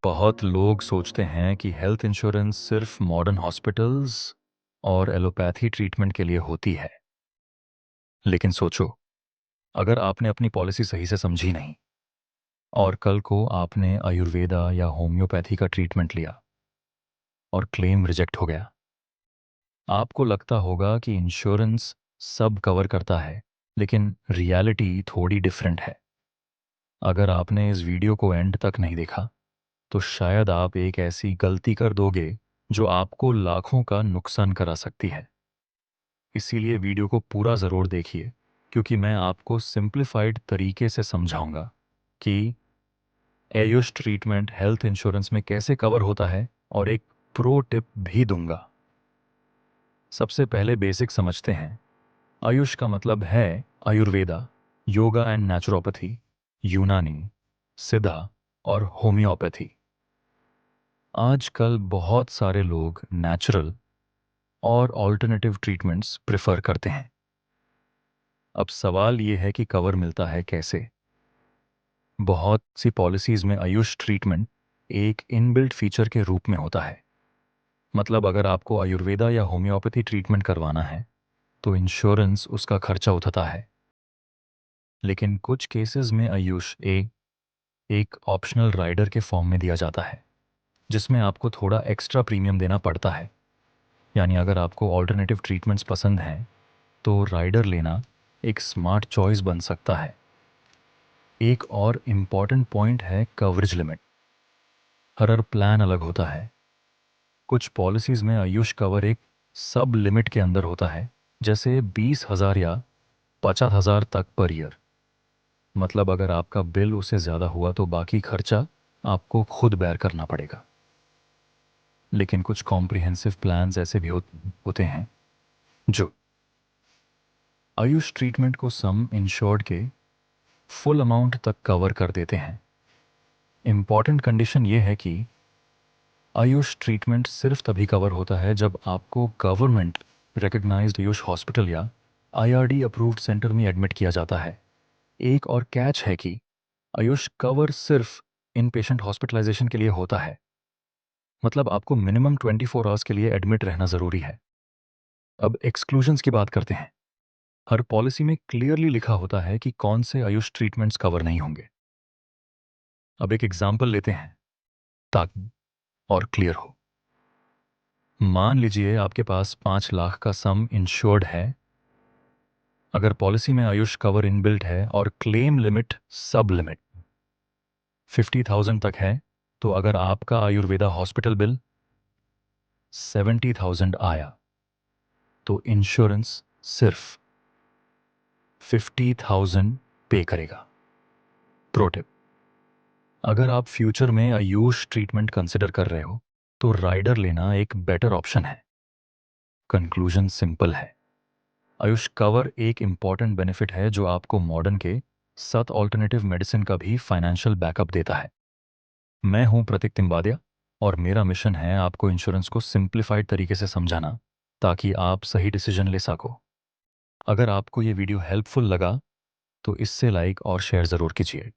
बहुत लोग सोचते हैं कि हेल्थ इंश्योरेंस सिर्फ मॉडर्न हॉस्पिटल्स और एलोपैथी ट्रीटमेंट के लिए होती है। लेकिन सोचो, अगर आपने अपनी पॉलिसी सही से समझी नहीं और कल को आपने आयुर्वेदा या होम्योपैथी का ट्रीटमेंट लिया और क्लेम रिजेक्ट हो गया, आपको लगता होगा कि इंश्योरेंस सब कवर करता है, लेकिन रियलिटी थोड़ी डिफरेंट है। अगर आपने इस वीडियो को एंड तक नहीं देखा, तो शायद आप एक ऐसी गलती कर दोगे जो आपको लाखों का नुकसान करा सकती है। इसीलिए वीडियो को पूरा ज़रूर देखिए, क्योंकि मैं आपको सिंप्लीफाइड तरीके से समझाऊंगा कि आयुष ट्रीटमेंट हेल्थ इंश्योरेंस में कैसे कवर होता है, और एक प्रो टिप भी दूंगा। सबसे पहले बेसिक समझते हैं। आयुष का मतलब है आयुर्वेदा, योगा एंड नेचुरोपैथी, यूनानी, सिद्धा और होम्योपैथी। आजकल बहुत सारे लोग नेचुरल और ऑल्टरनेटिव ट्रीटमेंट्स प्रेफर करते हैं। अब सवाल ये है कि कवर मिलता है कैसे। बहुत सी पॉलिसीज़ में आयुष ट्रीटमेंट एक इनबिल्ट फीचर के रूप में होता है। मतलब अगर आपको आयुर्वेदा या होम्योपैथी ट्रीटमेंट करवाना है, तो इंश्योरेंस उसका खर्चा उठाता है। लेकिन कुछ केसेस में आयुष एक ऑप्शनल राइडर के फॉर्म में दिया जाता है, जिसमें आपको थोड़ा एक्स्ट्रा प्रीमियम देना पड़ता है। यानी अगर आपको ऑल्टरनेटिव ट्रीटमेंट्स पसंद हैं, तो राइडर लेना एक स्मार्ट चॉइस बन सकता है। एक और इम्पॉर्टेंट पॉइंट है कवरेज लिमिट। हर प्लान अलग होता है। कुछ पॉलिसीज़ में आयुष कवर एक सब लिमिट के अंदर होता है, जैसे 20,000 या 50,000 तक पर ईयर। मतलब अगर आपका बिल उससे ज़्यादा हुआ तो बाकी खर्चा आपको खुद बेयर करना पड़ेगा। लेकिन कुछ कॉम्प्रिहेंसिव प्लान्स ऐसे भी होते हैं जो आयुष ट्रीटमेंट को सम इंश्योर्ड के फुल अमाउंट तक कवर कर देते हैं। इम्पॉर्टेंट कंडीशन ये है कि आयुष ट्रीटमेंट सिर्फ तभी कवर होता है जब आपको गवर्नमेंट रिकग्नाइज्ड आयुष हॉस्पिटल या आईआरडी अप्रूव्ड सेंटर में एडमिट किया जाता है। एक और कैच है कि आयुष कवर सिर्फ इन पेशेंट हॉस्पिटलाइजेशन के लिए होता है। मतलब आपको मिनिमम 24 आवर्स के लिए एडमिट रहना ज़रूरी है। अब एक्सक्लूजन्स की बात करते हैं। हर पॉलिसी में क्लियरली लिखा होता है कि कौन से आयुष ट्रीटमेंट्स कवर नहीं होंगे। अब एक एग्जाम्पल लेते हैं ताकि और क्लियर हो। मान लीजिए आपके पास 5 लाख का सम इंश्योर्ड है। अगर पॉलिसी में आयुष कवर इनबिल्ट है और क्लेम लिमिट सब लिमिट 50,000 तक है, तो अगर आपका आयुर्वेदा हॉस्पिटल बिल 70,000 आया, तो इंश्योरेंस सिर्फ 50,000 पे करेगा। प्रो टिप: अगर आप फ्यूचर में आयुष ट्रीटमेंट कंसिडर कर रहे हो, तो राइडर लेना एक बेटर ऑप्शन है। कंक्लूजन सिंपल है। आयुष कवर एक इंपॉर्टेंट बेनिफिट है जो आपको मॉडर्न के साथ ऑल्टरनेटिव मेडिसिन का भी फाइनेंशियल बैकअप देता है। मैं हूं प्रतीक तिम्बादिया, और मेरा मिशन है आपको इंश्योरेंस को सिंप्लीफाइड तरीके से समझाना, ताकि आप सही डिसीजन ले सको। अगर आपको ये वीडियो हेल्पफुल लगा, तो इससे लाइक और शेयर ज़रूर कीजिए।